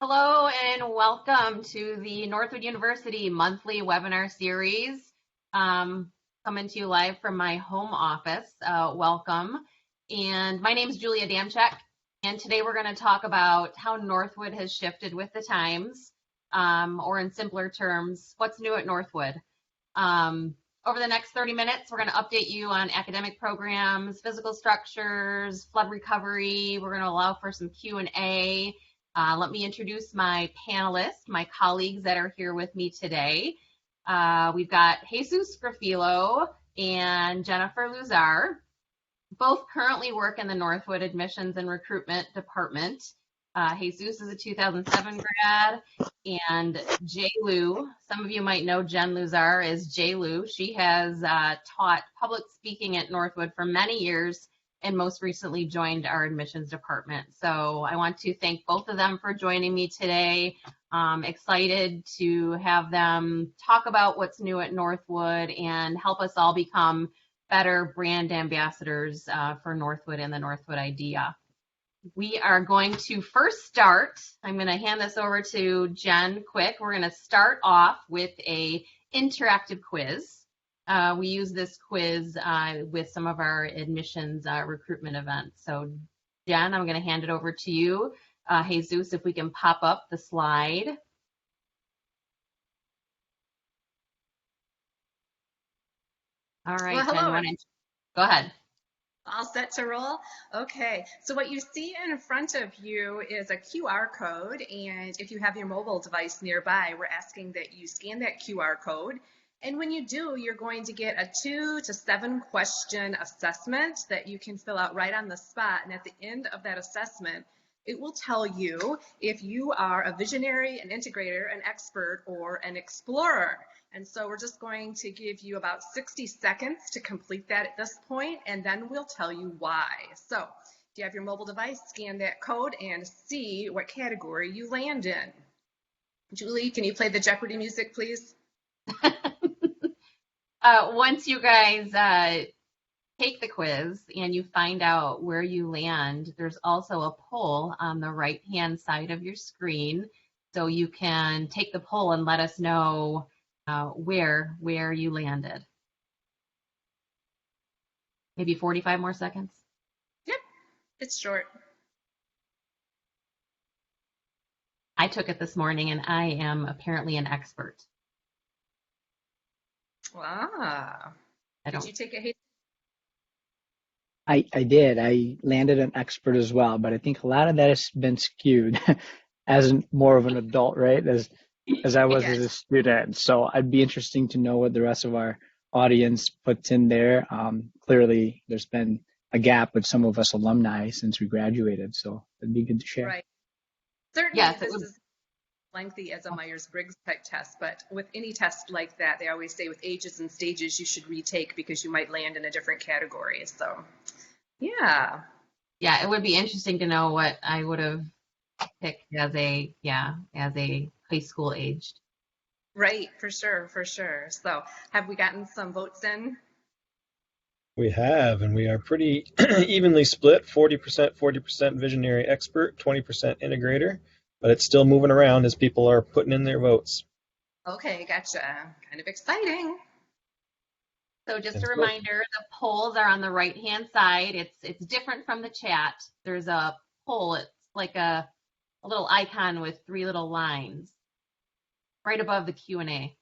Hello and welcome to the Northwood University monthly webinar series. Coming to you live from my home office. Welcome. And my name is Julia Damchek, and today we're going to talk about how Northwood has shifted with the times, or in simpler terms, what's new at Northwood. Over the next 30 minutes, we're going to update you on academic programs, physical structures, flood recovery. We're going to allow for some Q&A. Let me introduce my panelists, my colleagues that are here with me today. We've got Jesus Grafilo and Jennifer Luzar. Both currently work in the Northwood Admissions and Recruitment Department. Jesus is a 2007 grad, and Jay Lou, some of you might know Jen Luzar as Jay Lou. She has taught public speaking at Northwood for many years and most recently joined our admissions department. So I want to thank both of them for joining me today. Excited to have them talk about what's new at Northwood and help us all become better brand ambassadors for Northwood and the Northwood idea. We are going to first start, I'm going to hand this over to Jen quick. We're going to start off with a interactive quiz. We use this quiz with some of our admissions recruitment events. So Jen, I'm going to hand it over to you. Jesus, if we can pop up the slide. All right, Well, hello. Jen, go ahead. All set to roll? Okay, so what you see in front of you is a QR code, and if you have your mobile device nearby, we're asking that you scan that QR code. And when you do, you're going to get a 2 to 7 question assessment that you can fill out right on the spot. And at the end of that assessment, it will tell you if you are a visionary, an integrator, an expert, or an explorer. And so we're just going to give you about 60 seconds to complete that at this point, and then we'll tell you why. So if you have your mobile device, scan that code and see what category you land in. Julie, can you play the Jeopardy music, please? Once you guys take the quiz and you find out where you land, there's also a poll on the right-hand side of your screen. So you can take the poll and let us know where you landed. Maybe 45 more seconds? Yep, it's short. I took it this morning and I am apparently an expert. Ah, did you take it? I did. I landed an expert as well, but I think a lot of that has been skewed as more of an adult, right? As I was as a student. So I'd be interesting to know what the rest of our audience puts in there. Clearly, there's been a gap with some of us alumni since we graduated, so it'd be good to share. Right. Certainly, yes, this is lengthy as a Myers-Briggs type test, but with any test like that, they always say with ages and stages you should retake because you might land in a different category. So, yeah. Yeah, it would be interesting to know what I would have picked as a high school aged. Right, for sure. So, have we gotten some votes in? We have, and we are pretty evenly split, 40% visionary expert, 20% integrator, but it's still moving around as people are putting in their votes. Okay, gotcha. Kind of exciting. So just a reminder, the polls are on the right-hand side. It's different from the chat. There's a poll. It's like a little icon with 3 little lines right above the Q&A.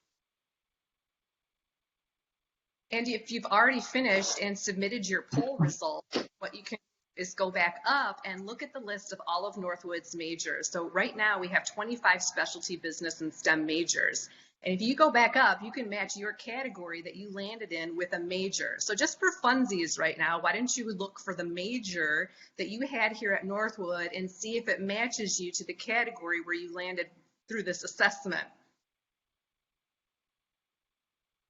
And if you've already finished and submitted your poll result, what you can do is go back up and look at the list of all of Northwood's majors. So right now we have 25 specialty business and STEM majors. And if you go back up, you can match your category that you landed in with a major. So just for funsies right now, why don't you look for the major that you had here at Northwood and see if it matches you to the category where you landed through this assessment.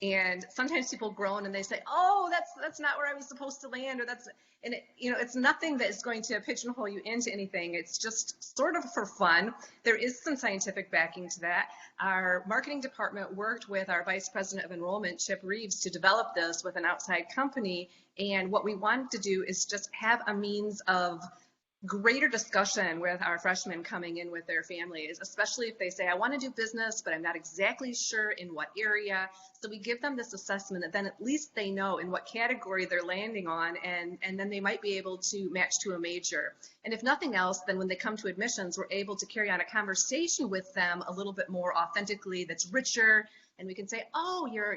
And sometimes people groan and they say, oh, that's not where I was supposed to land, or it's nothing that is going to pigeonhole you into anything. It's just sort of for fun. There is some scientific backing to that. Our marketing department worked with our Vice President of Enrollment, Chip Reeves, to develop this with an outside company. And what we wanted to do is just have a means of greater discussion with our freshmen coming in with their families, especially if they say, I want to do business, but I'm not exactly sure in what area. So we give them this assessment that then at least they know in what category they're landing on, and then they might be able to match to a major. And if nothing else, then when they come to admissions, we're able to carry on a conversation with them a little bit more authentically, that's richer. And we can say, oh, you're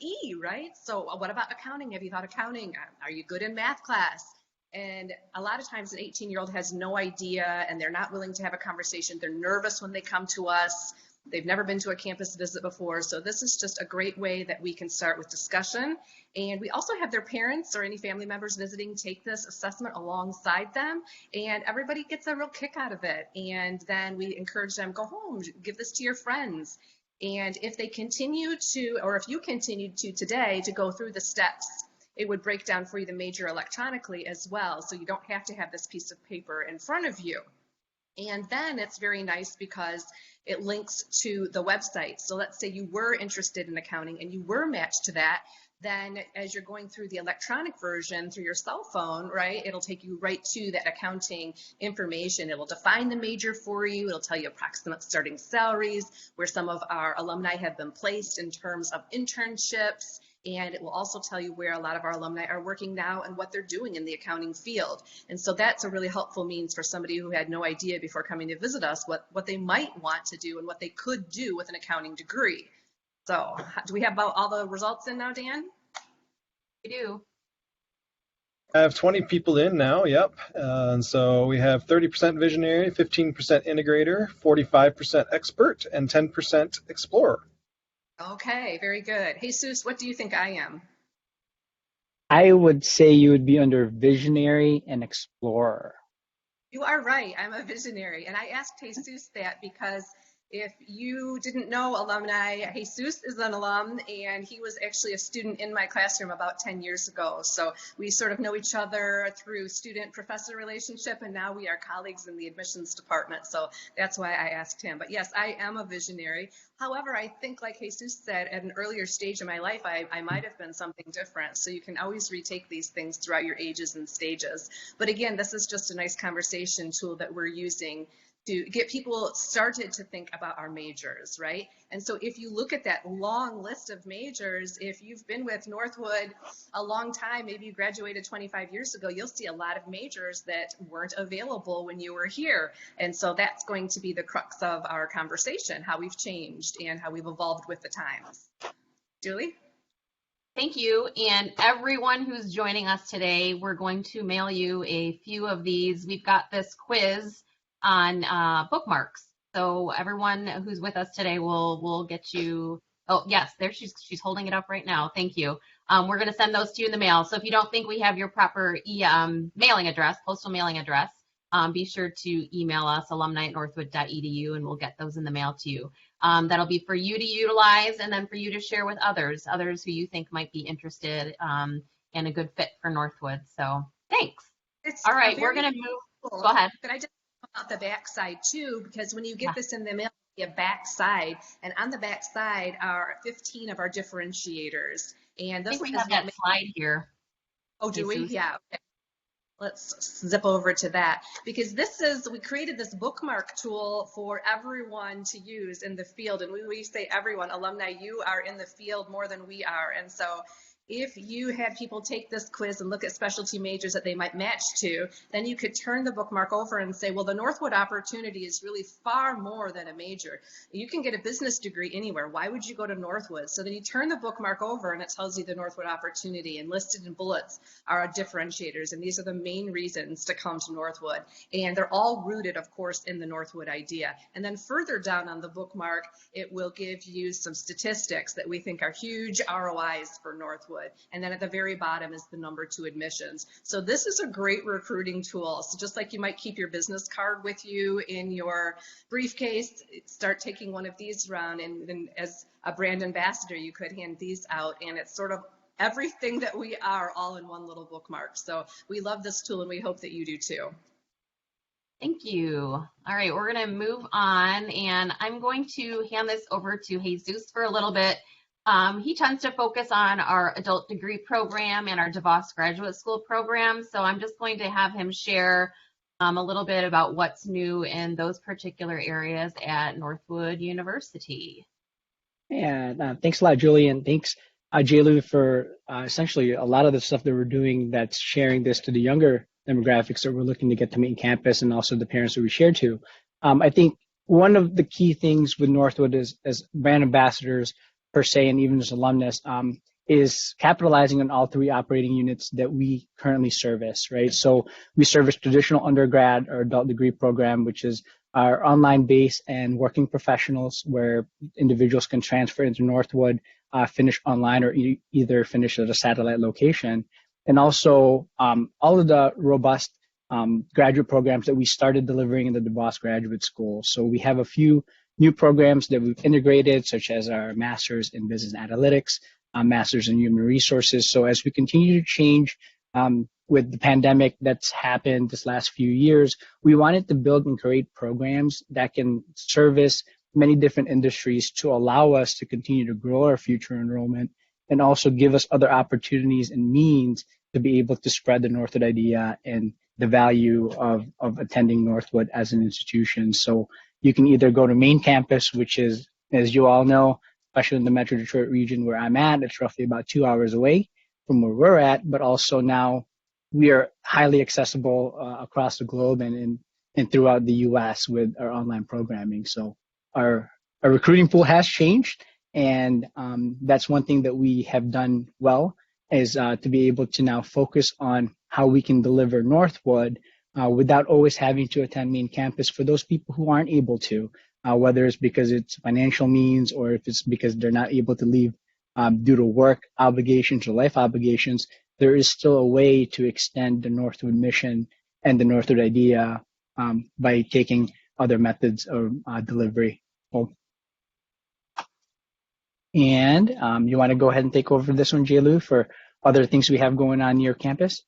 E, right? So what about accounting? Have you thought accounting? Are you good in math class? And a lot of times an 18-year-old has no idea, and they're not willing to have a conversation. They're nervous when they come to us. They've never been to a campus visit before. So this is just a great way that we can start with discussion. And we also have their parents or any family members visiting take this assessment alongside them, and everybody gets a real kick out of it. And then we encourage them, go home, give this to your friends. And if they continue to, or if you continue to today to go through the steps, it would break down for you the major electronically as well. So you don't have to have this piece of paper in front of you. And then it's very nice because it links to the website. So let's say you were interested in accounting and you were matched to that. Then as you're going through the electronic version through your cell phone, right, it'll take you right to that accounting information. It'll define the major for you. It'll tell you approximate starting salaries, where some of our alumni have been placed in terms of internships. And it will also tell you where a lot of our alumni are working now and what they're doing in the accounting field. And so that's a really helpful means for somebody who had no idea before coming to visit us what they might want to do and what they could do with an accounting degree. So do we have about all the results in now, Dan? We do. I have 20 people in now, yep. And so we have 30% visionary, 15% integrator, 45% expert, and 10% explorer. Okay, very good. Jesus, what do you think I am? I would say you would be under visionary and explorer. You are right. I'm a visionary. And I asked Jesus that because if you didn't know alumni, Jesus is an alum, and he was actually a student in my classroom about 10 years ago. So we sort of know each other through student-professor relationship, and now we are colleagues in the admissions department. So that's why I asked him. But yes, I am a visionary. However, I think, like Jesus said, at an earlier stage in my life, I might have been something different. So you can always retake these things throughout your ages and stages. But again, this is just a nice conversation tool that we're using to get people started to think about our majors, right? And so if you look at that long list of majors, if you've been with Northwood a long time, maybe you graduated 25 years ago, you'll see a lot of majors that weren't available when you were here. And so that's going to be the crux of our conversation, how we've changed and how we've evolved with the times. Julie? Thank you. And everyone who's joining us today, we're going to mail you a few of these. We've got this quiz on bookmarks. So everyone who's with us today will get you. Oh yes, there she's holding it up right now. Thank you. We're going to send those to you in the mail. So if you don't think we have your proper mailing address, postal mailing address, be sure to email us alumni@northwood.edu, and we'll get those in the mail to you. That'll be for you to utilize, and then for you to share with others who you think might be interested and a good fit for Northwood. So thanks. All right, we're going to move. Cool. Go ahead. But I just about the back side too, because when you get this in the mail, you have back side, and on the back side are 15 of our differentiators. And this I think we have that slide here. Oh, do we? Yeah. Okay. Let's zip over to that, because we created this bookmark tool for everyone to use in the field. And when we say everyone, alumni, you are in the field more than we are. And so if you had people take this quiz and look at specialty majors that they might match to, then you could turn the bookmark over and say, well, the Northwood opportunity is really far more than a major. You can get a business degree anywhere. Why would you go to Northwood? So then you turn the bookmark over and it tells you the Northwood opportunity, and listed in bullets are our differentiators. And these are the main reasons to come to Northwood. And they're all rooted, of course, in the Northwood idea. And then further down on the bookmark, it will give you some statistics that we think are huge ROIs for Northwood. And then at the very bottom is the number 2 admissions. So this is a great recruiting tool. So just like you might keep your business card with you in your briefcase, start taking one of these around, and then as a brand ambassador, you could hand these out, and it's sort of everything that we are all in one little bookmark. So we love this tool, and we hope that you do too. Thank you. All right, we're going to move on, and I'm going to hand this over to Jesus for a little bit. He tends to focus on our adult degree program and our DeVos graduate school program. So I'm just going to have him share a little bit about what's new in those particular areas at Northwood University. And thanks a lot, Julie, and thanks, Jaylu, for essentially a lot of the stuff that we're doing that's sharing this to the younger demographics that we're looking to get to meet campus and also the parents that we share to. I think one of the key things with Northwood is, as brand ambassadors per se, and even as alumnus, is capitalizing on all three operating units that we currently service, right? So we service traditional undergrad or adult degree program, which is our online base and working professionals, where individuals can transfer into Northwood, finish online, or either finish at a satellite location. And also all of the robust graduate programs that we started delivering in the DeVos Graduate School. So we have a few new programs that we've integrated, such as our Master's in Business Analytics, Master's in Human Resources. So as we continue to change with the pandemic that's happened this last few years, we wanted to build and create programs that can service many different industries to allow us to continue to grow our future enrollment and also give us other opportunities and means to be able to spread the Northwood idea and the value of attending Northwood as an institution. So you can either go to main campus, which is, as you all know, especially in the Metro Detroit region where I'm at, it's roughly about 2 hours away from where we're at, but also now we are highly accessible across the globe and throughout the U.S. with our online programming. So our recruiting pool has changed, and that's one thing that we have done well, is to be able to now focus on how we can deliver Northwood without always having to attend main campus for those people who aren't able to, whether it's because it's financial means or if it's because they're not able to leave due to work obligations or life obligations. There is still a way to extend the Northwood mission and the Northwood idea by taking other methods of delivery. And you want to go ahead and take over this one, Jaylu, for other things we have going on near campus?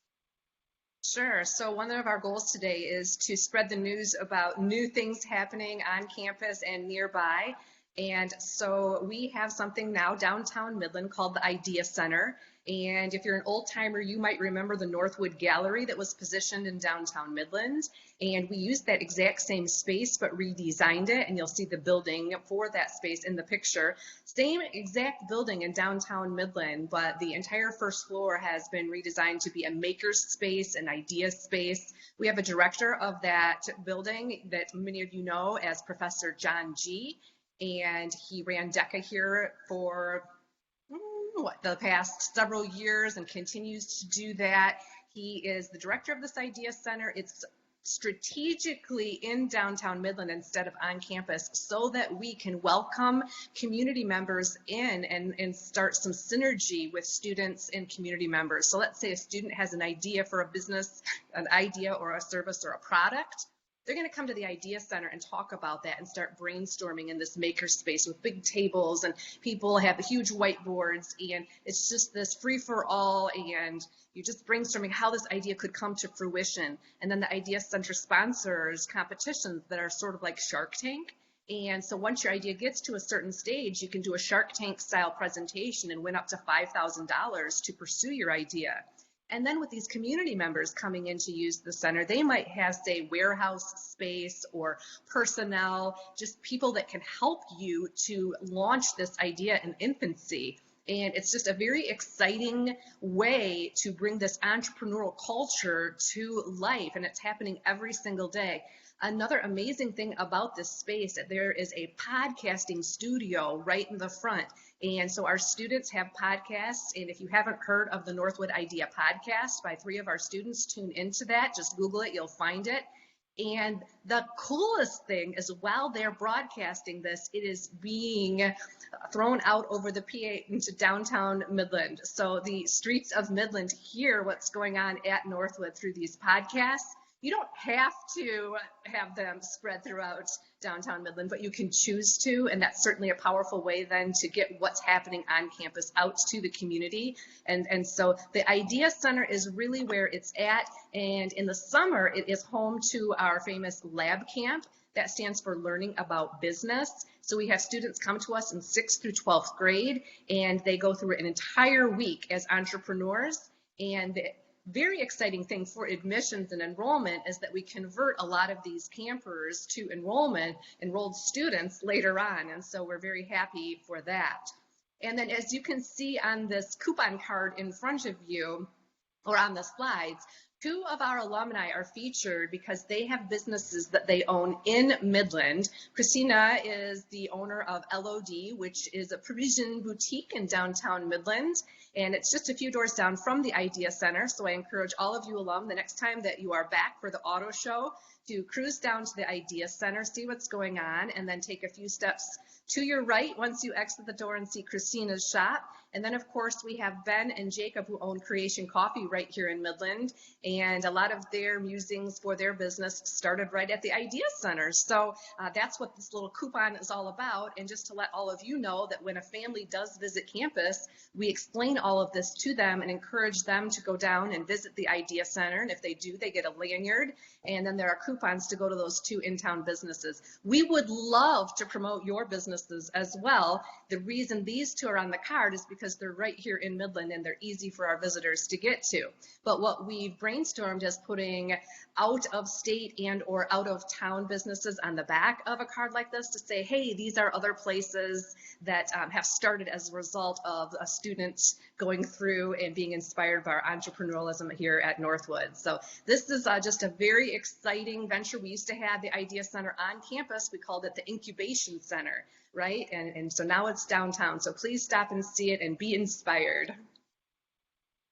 Sure. So one of our goals today is to spread the news about new things happening on campus and nearby. And so we have something now downtown Midland called the Idea Center. And if you're an old timer, you might remember the Northwood Gallery that was positioned in downtown Midland. And we used that exact same space, but redesigned it. And you'll see the building for that space in the picture. Same exact building in downtown Midland, but the entire first floor has been redesigned to be a maker's space, an idea space. We have a director of that building that many of you know as Professor John G. And he ran DECA here for the past several years and continues to do that. He is the director of this Idea Center. It's strategically in downtown Midland instead of on campus so that we can welcome community members in and start some synergy with students and community members. So let's say a student has an idea for a business, an idea or a service or a product. They're going to come to the Idea Center and talk about that and start brainstorming in this maker space with big tables, and people have huge whiteboards, and it's just this free for all, and you're just brainstorming how this idea could come to fruition. And then the Idea Center sponsors competitions that are sort of like Shark Tank. And so once your idea gets to a certain stage, you can do a Shark Tank style presentation and win up to $5,000 to pursue your idea. And then with these community members coming in to use the center, they might have, say, warehouse space or personnel, just people that can help you to launch this idea in infancy. And it's just a very exciting way to bring this entrepreneurial culture to life, and it's happening every single day. Another amazing thing about this space, there is a podcasting studio right in the front. And so our students have podcasts. And if you haven't heard of the Northwood Idea podcast by 3 of our students, tune into that. Just Google it, you'll find it. And the coolest thing is while they're broadcasting this, it is being thrown out over the PA into downtown Midland. So the streets of Midland hear what's going on at Northwood through these podcasts. You don't have to have them spread throughout downtown Midland, but you can choose to, and that's certainly a powerful way then to get what's happening on campus out to the community. And so the Idea Center is really where it's at, and in the summer it is home to our famous lab camp. That stands for Learning About Business. So we have students come to us in 6th through 12th grade, and they go through an entire week as entrepreneurs, and very exciting thing for admissions and enrollment is that we convert a lot of these campers to enrolled students later on. And so we're very happy for that. And then as you can see on this coupon card in front of you, or on the slides, 2 of our alumni are featured because they have businesses that they own in Midland. Christina is the owner of LOD, which is a Parisian boutique in downtown Midland, and it's just a few doors down from the Idea Center. So I encourage all of you alum, the next time that you are back for the auto show, to cruise down to the Idea Center, see what's going on, and then take a few steps to your right once you exit the door and see Christina's shop. And then, of course, we have Ben and Jacob, who own Creation Coffee right here in Midland. And a lot of their musings for their business started right at the Idea Center. So that's what this little coupon is all about. And just to let all of you know that when a family does visit campus, we explain all of this to them and encourage them to go down and visit the Idea Center. And if they do, they get a lanyard. And then there are coupons to go to those 2 in-town businesses. We would love to promote your businesses as well. The reason these 2 are on the card is because they're right here in Midland and they're easy for our visitors to get to. But what we've brainstormed is putting out of state and or out of town businesses on the back of a card like this to say, hey, these are other places that have started as a result of a student going through and being inspired by our entrepreneurialism here at Northwood. So this is just a very exciting venture. We used to have the Idea Center on campus. We called it the Incubation Center, right? And so now it's downtown. So please stop and see it and be inspired.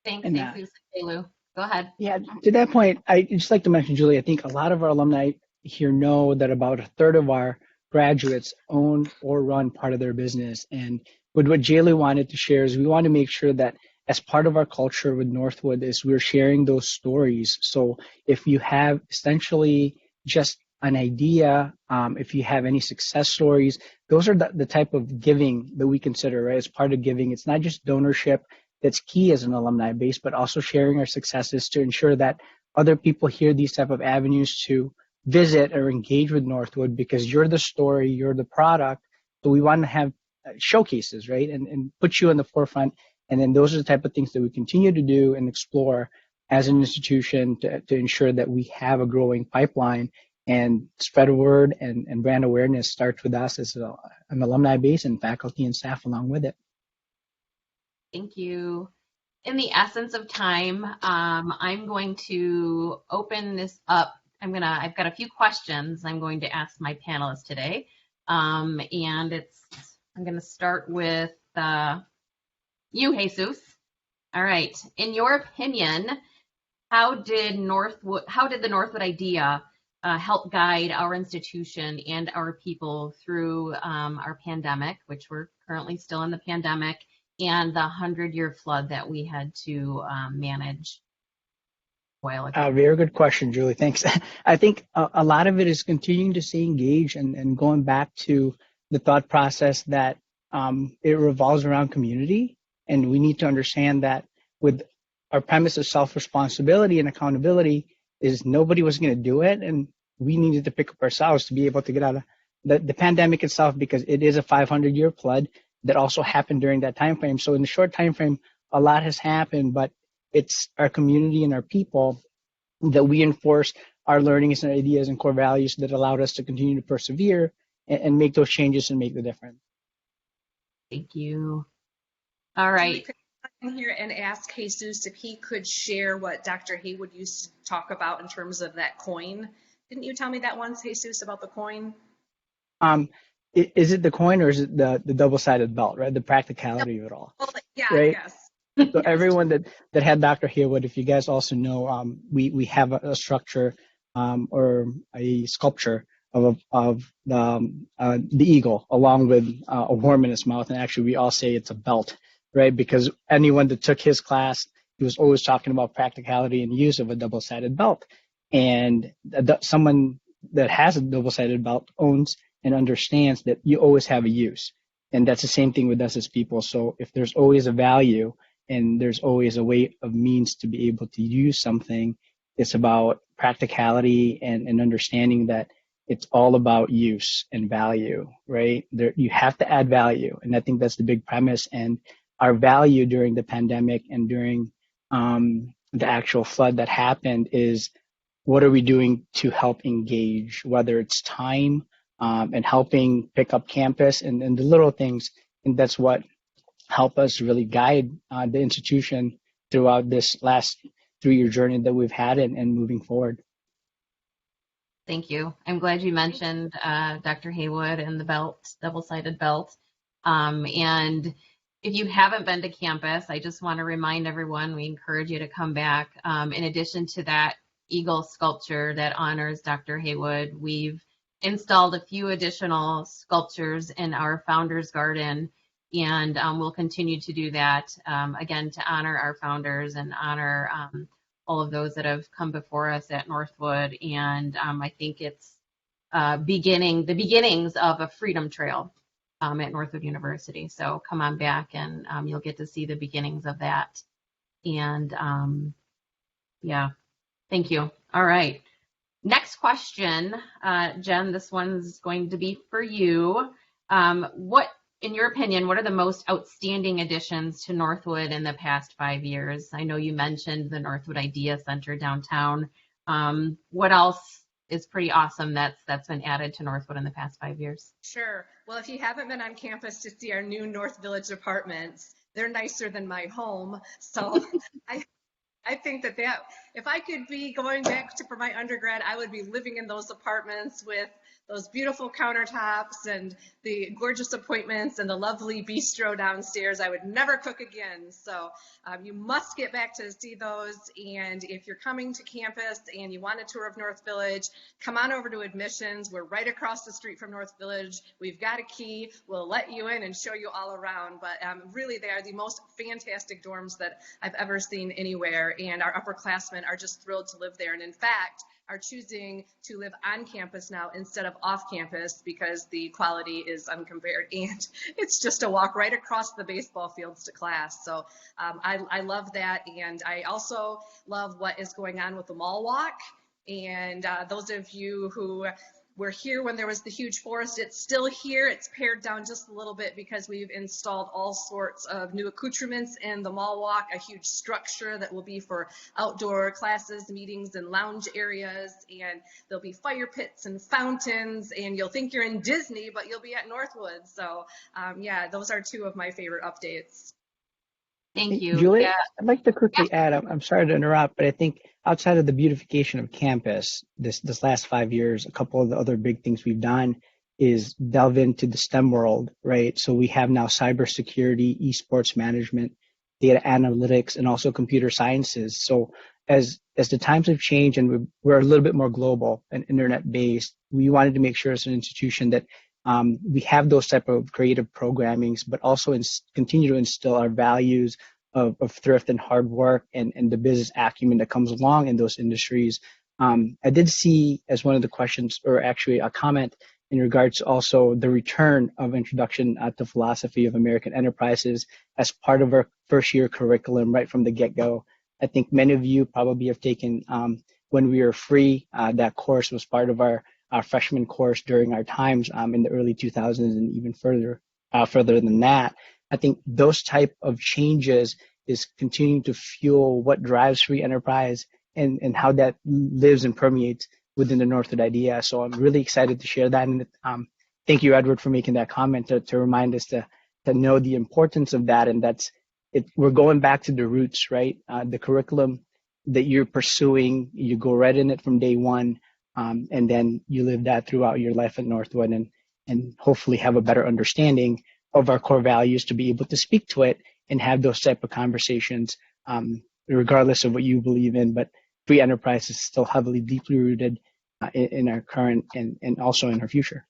Thank you, Lou. Go ahead. Yeah, to that point, I just like to mention, Julie, I think a lot of our alumni here know that about 1/3 of our graduates own or run part of their business. And what Jaylee wanted to share is we want to make sure that as part of our culture with Northwood is we're sharing those stories. So if you have essentially just an idea, if you have any success stories, those are the type of giving that we consider, right? As part of giving, it's not just donorship that's key as an alumni base, but also sharing our successes to ensure that other people hear these type of avenues to visit or engage with Northwood, because you're the story, you're the product. So we want to have showcases, right? And put you in the forefront. And then those are the type of things that we continue to do and explore as an institution to ensure that we have a growing pipeline and spread word and brand awareness starts with us as an alumni base and faculty and staff along with it. Thank you. In the essence of time, I'm going to open this up. I've got a few questions I'm going to ask my panelists today. I'm going to start with you, Jesus. All right. In your opinion, how did the Northwood idea help guide our institution and our people through our pandemic, which we're currently still in the pandemic, and the 100-year flood that we had to manage a while ago? Very good question, Julie. Thanks. I think a lot of it is continuing to stay engaged and going back to the thought process that it revolves around community. And we need to understand that with our premise of self-responsibility and accountability is nobody was going to do it. And we needed to pick up ourselves to be able to get out of the pandemic itself, because it is a 500-year flood that also happened during that time frame. So in the short time frame, a lot has happened, but it's our community and our people that we enforce our learnings and ideas and core values that allowed us to continue to persevere and make those changes and make the difference. Thank you. All right. Could I come in here and ask Jesus if he could share what Dr. Haywood used to talk about in terms of that coin? Didn't you tell me that once, Jesus, about the coin? Is it the coin or is it the double-sided belt, right? The practicality of it all. Well, yeah, right? Yes. So everyone that had Dr. Haywood, if you guys also know, we have a structure or a sculpture of the eagle along with a worm in its mouth. And actually, we all say it's a belt, right? Because anyone that took his class, he was always talking about practicality and use of a double-sided belt. And someone that has a double-sided belt owns and understands that you always have a use. And that's the same thing with us as people. So if there's always a value and there's always a way of means to be able to use something, it's about practicality and understanding that it's all about use and value, right? You have to add value. And I think that's the big premise. And our value during the pandemic and during the actual flood that happened is what are we doing to help engage, whether it's time and helping pick up campus and the little things. And that's what help us really guide the institution throughout this last 3-year journey that we've had and moving forward. Thank you. I'm glad you mentioned Dr. Haywood and the belt, double-sided belt. And if you haven't been to campus, I just want to remind everyone, we encourage you to come back. In addition to that eagle sculpture that honors Dr. Haywood, we've installed a few additional sculptures in our Founders Garden, and we'll continue to do that, again, to honor our founders and honor all of those that have come before us at Northwood. And I think it's the beginnings of a freedom trail at Northwood University. So come on back and you'll get to see the beginnings of that. And yeah, thank you. All right. Next question, Jen, this one's going to be for you. What, in your opinion, what are the most outstanding additions to Northwood in the past 5 years? I know you mentioned the Northwood Idea Center downtown. What else is pretty awesome that's been added to Northwood in the past 5 years? Sure. Well, if you haven't been on campus to see our new North Village apartments, they're nicer than my home. So I think that if I could be going back for my undergrad, I would be living in those apartments with those beautiful countertops and the gorgeous appointments and the lovely bistro downstairs. I would never cook again. So you must get back to see those. And if you're coming to campus and you want a tour of North Village, come on over to admissions. We're right across the street from North Village. We've got a key. We'll let you in and show you all around. But really, they are the most fantastic dorms that I've ever seen anywhere. And our upperclassmen are just thrilled to live there. And in fact, are choosing to live on campus now instead of off campus because the quality is uncompared, and it's just a walk right across the baseball fields to class. So I love that, and I also love what is going on with the mall walk. And those of you who were here when there was the huge forest, it's still here. It's pared down just a little bit because we've installed all sorts of new accoutrements in the mall walk, a huge structure that will be for outdoor classes, meetings, and lounge areas. And there'll be fire pits and fountains, and you'll think you're in Disney, but you'll be at Northwood. So yeah, those are two of my favorite updates. Thank you. Julie, Yeah. I'd like to quickly add, I'm sorry to interrupt, but I think outside of the beautification of campus, this last 5 years, a couple of the other big things we've done is delve into the STEM world, right? So we have now cybersecurity, esports management, data analytics, and also computer sciences. So as the times have changed and we're a little bit more global and internet-based, we wanted to make sure as an institution that we have those type of creative programmings, but also continue to instill our values of thrift and hard work and the business acumen that comes along in those industries. I did see as one of the questions, or actually a comment in regards to also the return of introduction to philosophy of American enterprises as part of our first year curriculum right from the get-go. I think many of you probably have taken When We Were Free. That course was part of our freshman course during our times in the early 2000s and even further than that. I think those type of changes is continuing to fuel what drives free enterprise and how that lives and permeates within the Northwood idea. So I'm really excited to share that. And thank you, Edward, for making that comment to remind us to know the importance of that. And that's it. We're going back to the roots, right? The curriculum that you're pursuing, you go right in it from day one. And then you live that throughout your life at Northwood and hopefully have a better understanding of our core values to be able to speak to it and have those type of conversations, regardless of what you believe in. But free enterprise is still heavily, deeply rooted in our current and also in our future.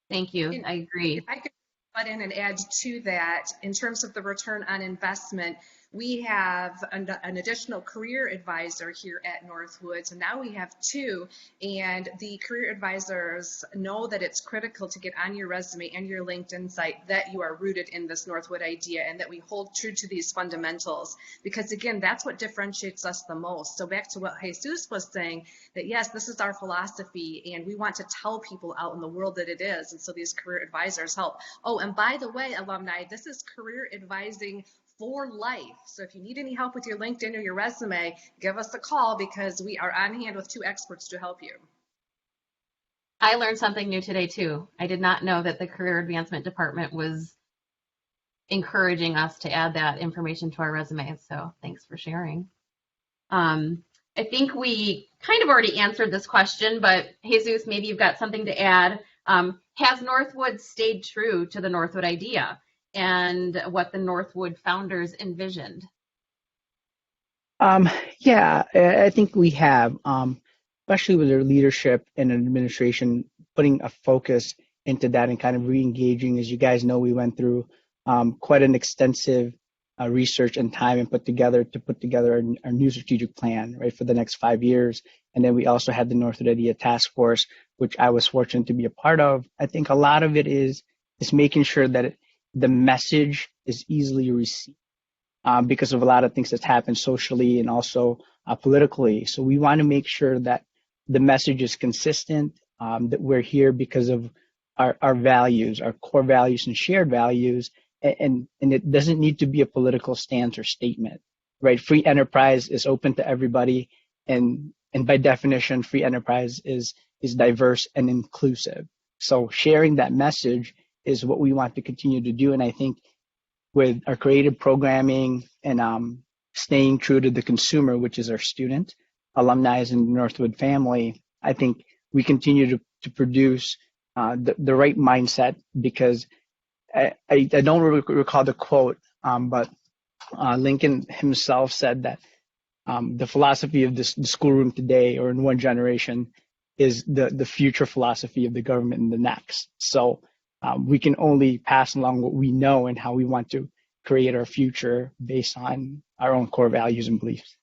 Thank you. And I agree. if I could butt in and add to that, in terms of the return on investment, we have an additional career advisor here at Northwood. So now we have two, and the career advisors know that it's critical to get on your resume and your LinkedIn site that you are rooted in this Northwood idea and that we hold true to these fundamentals, because again, that's what differentiates us the most. So back to what Jesus was saying, that yes, this is our philosophy and we want to tell people out in the world that it is. And so these career advisors help. Oh, and by the way, alumni, this is career advising for life. So if you need any help with your LinkedIn or your resume, give us a call because we are on hand with 2 experts to help you. I learned something new today too. I did not know that the Career Advancement Department was encouraging us to add that information to our resumes. So thanks for sharing. I think we kind of already answered this question, but Jesus, maybe you've got something to add. Has Northwood stayed true to the Northwood idea and what the Northwood founders envisioned? Yeah, I think we have, especially with their leadership and administration, putting a focus into that and kind of re-engaging. As you guys know, we went through quite an extensive research and time and put together our new strategic plan, right, for the next 5 years. And then we also had the Northwood Idea Task Force, which I was fortunate to be a part of. I think a lot of it is making sure that the message is easily received because of a lot of things that's happened socially and also politically. So we want to make sure that the message is consistent, that we're here because of our values, our core values and shared values, and it doesn't need to be a political stance or statement, right? Free enterprise is open to everybody, and by definition, free enterprise is diverse and inclusive. So sharing that message is what we want to continue to do, and I think with our creative programming and staying true to the consumer, which is our student, alumni in the Northwood family, I think we continue to produce the right mindset because I don't recall the quote, but Lincoln himself said that the philosophy of the schoolroom today or in one generation is the future philosophy of the government in the next. So we can only pass along what we know and how we want to create our future based on our own core values and beliefs.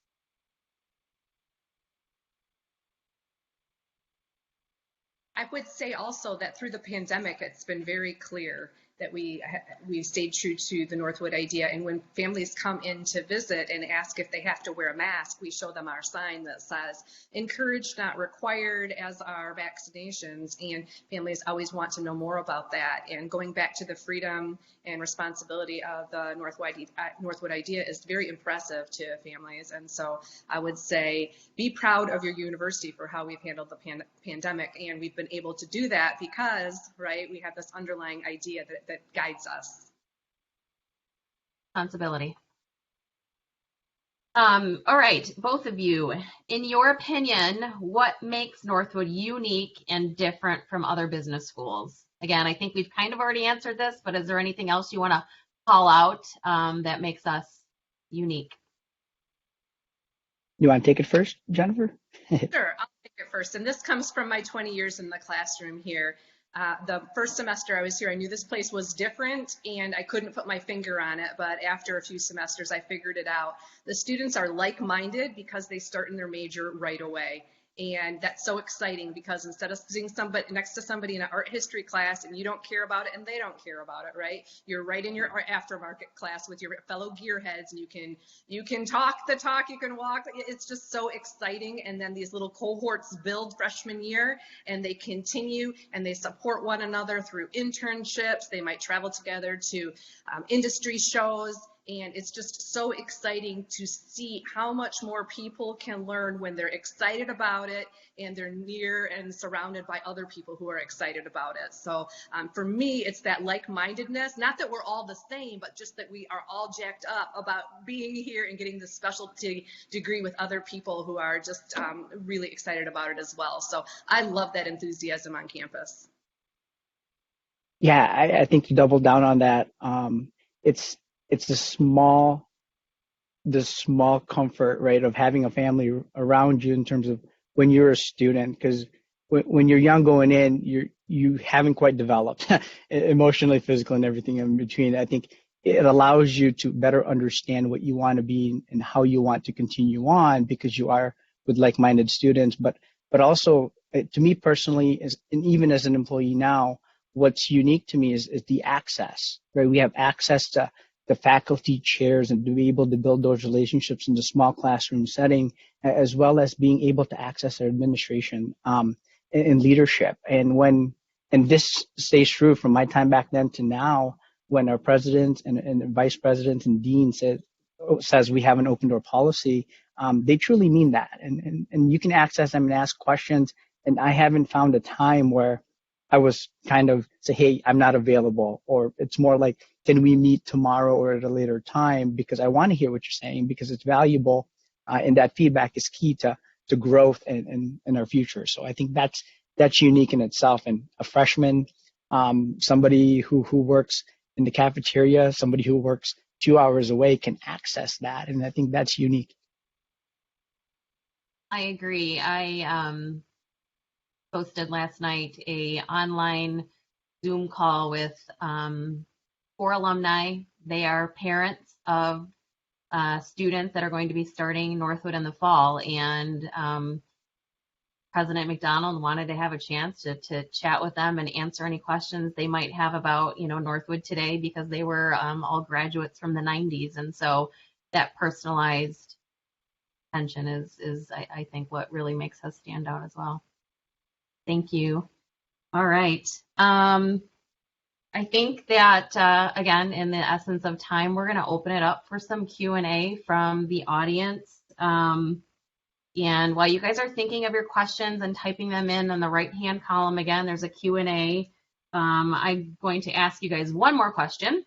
I would say also that through the pandemic, it's been very clear that we've stayed true to the Northwood idea. And when families come in to visit and ask if they have to wear a mask, we show them our sign that says encouraged, not required, as are vaccinations. And families always want to know more about that. And going back to the freedom and responsibility of the Northwood idea is very impressive to families. And so I would say be proud of your university for how we've handled the pandemic. And we've been able to do that because, right, we have this underlying idea that guides us. Responsibility. All right, both of you, in your opinion, what makes Northwood unique and different from other business schools? Again, I think we've kind of already answered this, but is there anything else you want to call out that makes us unique? You want to take it first, Jennifer? Sure, I'll take it first. And this comes from my 20 years in the classroom here. The first semester I was here, I knew this place was different and I couldn't put my finger on it, but after a few semesters, I figured it out. The students are like-minded because they start in their major right away. And that's so exciting because instead of sitting next to somebody in an art history class and you don't care about it and they don't care about it, right? You're right in your aftermarket class with your fellow gearheads and you can talk the talk, you can walk. It's just so exciting. And then these little cohorts build freshman year and they continue and they support one another through internships. They might travel together to industry shows. And it's just so exciting to see how much more people can learn when they're excited about it and they're near and surrounded by other people who are excited about it. So for me, it's that like-mindedness, not that we're all the same, but just that we are all jacked up about being here and getting the specialty degree with other people who are just really excited about it as well. So I love that enthusiasm on campus. Yeah, I think you doubled down on that. It's the small comfort, right, of having a family around you in terms of when you're a student, because when you're young going in, you haven't quite developed emotionally, physically, and everything in between. I think it allows you to better understand what you want to be and how you want to continue on because you are with like-minded students. But also, to me personally, and even as an employee now, what's unique to me is the access, right? We have access to the faculty chairs and to be able to build those relationships in the small classroom setting, as well as being able to access our administration and leadership. And this stays true from my time back then to now, when our president and vice president and dean says we have an open door policy, they truly mean that. And you can access them and ask questions. And I haven't found a time where I was kind of say, hey, I'm not available, or it's more like, can we meet tomorrow or at a later time? Because I want to hear what you're saying, because it's valuable, and that feedback is key to growth and our future. So I think that's unique in itself. And a freshman, somebody who works in the cafeteria, somebody who works 2 hours away can access that, and I think that's unique. I agree. I posted last night a online Zoom call with 4 alumni. They are parents of students that are going to be starting Northwood in the fall, and President McDonald wanted to have a chance to chat with them and answer any questions they might have about, Northwood today, because they were all graduates from the 90s. And so that personalized attention is I think, what really makes us stand out as well. Thank you. All right. I think that, again, in the essence of time, we're going to open it up for some Q&A from the audience. And while you guys are thinking of your questions and typing them in on the right-hand column, again, there's a Q&A. I'm going to ask you guys one more question.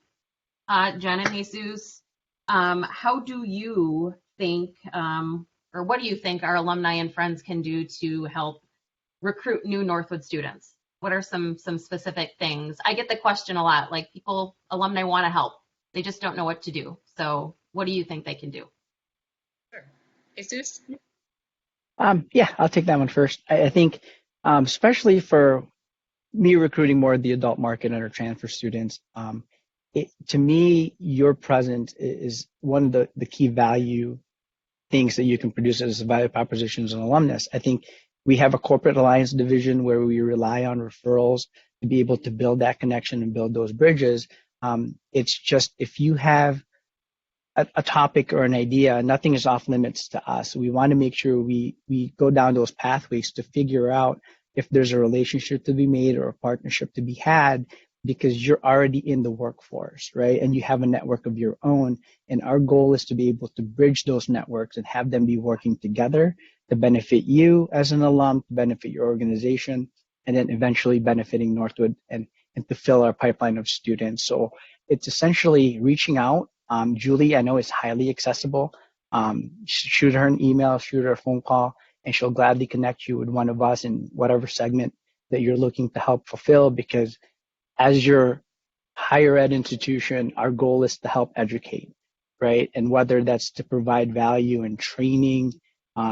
Jen and Jesus, how do you think, or what do you think our alumni and friends can do to help recruit new Northwood students? What are some specific things? I get the question a lot, like alumni want to help. They just don't know what to do. So what do you think they can do? Sure. Jesus? Yeah, I'll take that one first. I think, especially for me recruiting more of the adult market and our transfer students, to me, your presence is one of the key value things that you can produce as a value proposition as an alumnus. I think we have a corporate alliance division where we rely on referrals to be able to build that connection and build those bridges. It's just, if you have a topic or an idea, nothing is off limits to us. We want to make sure we go down those pathways to figure out if there's a relationship to be made or a partnership to be had, because you're already in the workforce, right? And you have a network of your own. And our goal is to be able to bridge those networks and have them be working together to benefit you as an alum, to benefit your organization, and then eventually benefiting Northwood and to fill our pipeline of students. So it's essentially reaching out. Julie, I know, is highly accessible. Shoot her an email, shoot her a phone call, and she'll gladly connect you with one of us in whatever segment that you're looking to help fulfill, because as your higher ed institution, our goal is to help educate, right? And whether that's to provide value in training,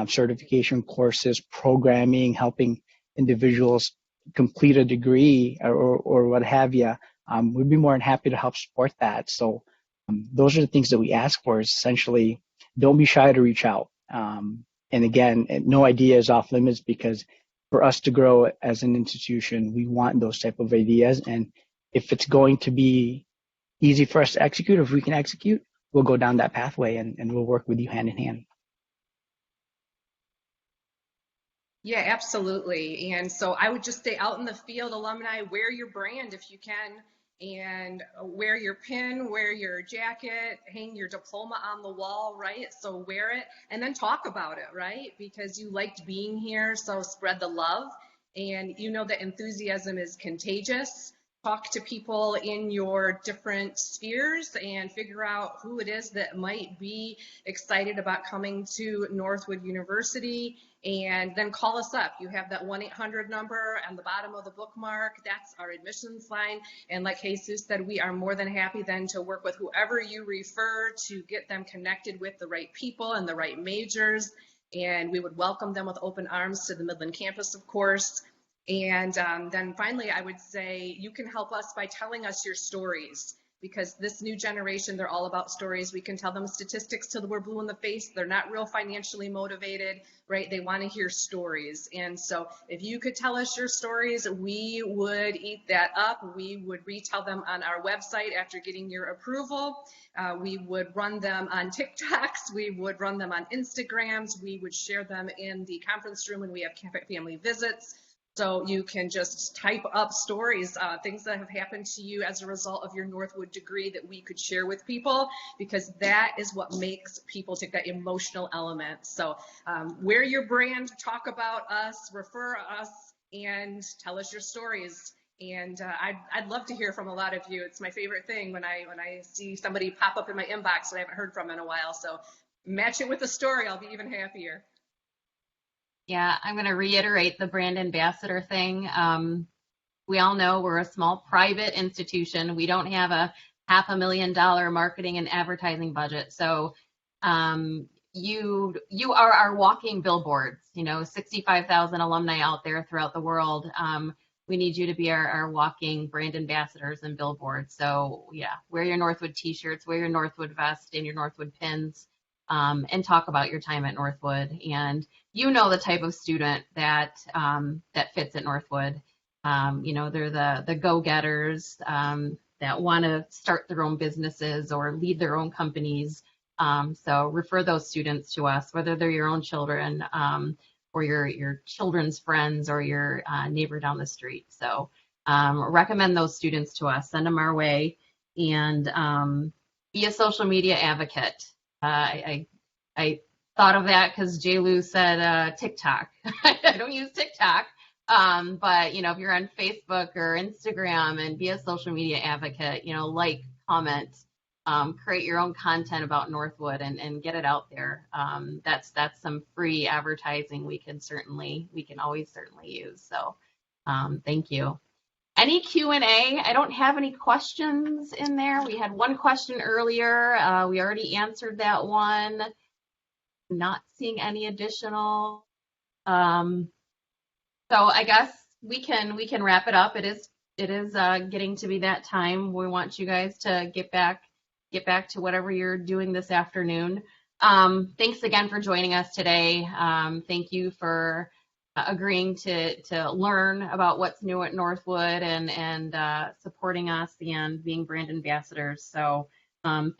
certification courses, programming, helping individuals complete a degree or what have you, we'd be more than happy to help support that. So those are the things that we ask for, is essentially don't be shy to reach out. And again, no idea is off limits, because for us to grow as an institution, we want those type of ideas. And if it's going to be easy for us to execute, if we can execute, we'll go down that pathway and we'll work with you hand in hand. Yeah, absolutely. And so I would just stay out in the field, alumni, wear your brand if you can, and wear your pin, wear your jacket, hang your diploma on the wall, right? So wear it and then talk about it, right? Because you liked being here, so spread the love. And you know that enthusiasm is contagious. Talk to people in your different spheres and figure out who it is that might be excited about coming to Northwood University, and then call us up. You have that 1-800 number on the bottom of the bookmark. That's our admissions line. And like Jesus said, we are more than happy then to work with whoever you refer to get them connected with the right people and the right majors. And we would welcome them with open arms to the Midland campus, of course. And then finally, I would say you can help us by telling us your stories, because this new generation, they're all about stories. We can tell them statistics till we're blue in the face. They're not real financially motivated, right? They want to hear stories. And so if you could tell us your stories, we would eat that up. We would retell them on our website after getting your approval. We would run them on TikToks. We would run them on Instagrams. We would share them in the conference room when we have family visits. So you can just type up stories, things that have happened to you as a result of your Northwood degree that we could share with people, because that is what makes people take that emotional element. So wear your brand, talk about us, refer us, and tell us your stories. And I'd love to hear from a lot of you. It's my favorite thing when I see somebody pop up in my inbox that I haven't heard from in a while. So match it with a story, I'll be even happier. Yeah, I'm going to reiterate the brand ambassador thing. We all know we're a small private institution. We don't have a $500,000 marketing and advertising budget. So you are our walking billboards, 65,000 alumni out there throughout the world. We need you to be our walking brand ambassadors and billboards. So yeah, wear your Northwood t-shirts, wear your Northwood vest and your Northwood pins, and talk about your time at Northwood. And the type of student that fits at Northwood. They're the go-getters that want to start their own businesses or lead their own companies. So refer those students to us, whether they're your own children or your children's friends or your neighbor down the street. So recommend those students to us, send them our way, and be a social media advocate. I thought of that because J. Lou said TikTok. I don't use TikTok. But if you're on Facebook or Instagram, and be a social media advocate, like, comment, create your own content about Northwood and get it out there. That's some free advertising we can always certainly use. So thank you. Any Q&A? I don't have any questions in there. We had one question earlier. We already answered that one. Not seeing any additional. So I guess we can wrap it up. It is getting to be that time. We want you guys to get back to whatever you're doing this afternoon. Thanks again for joining us today. Thank you for agreeing to learn about what's new at Northwood and supporting us and being brand ambassadors. So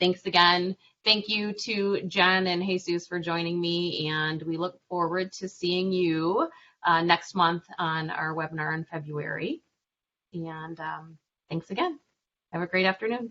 thanks again. Thank you to Jen and Jesus for joining me, and we look forward to seeing you next month on our webinar in February. And thanks again. Have a great afternoon.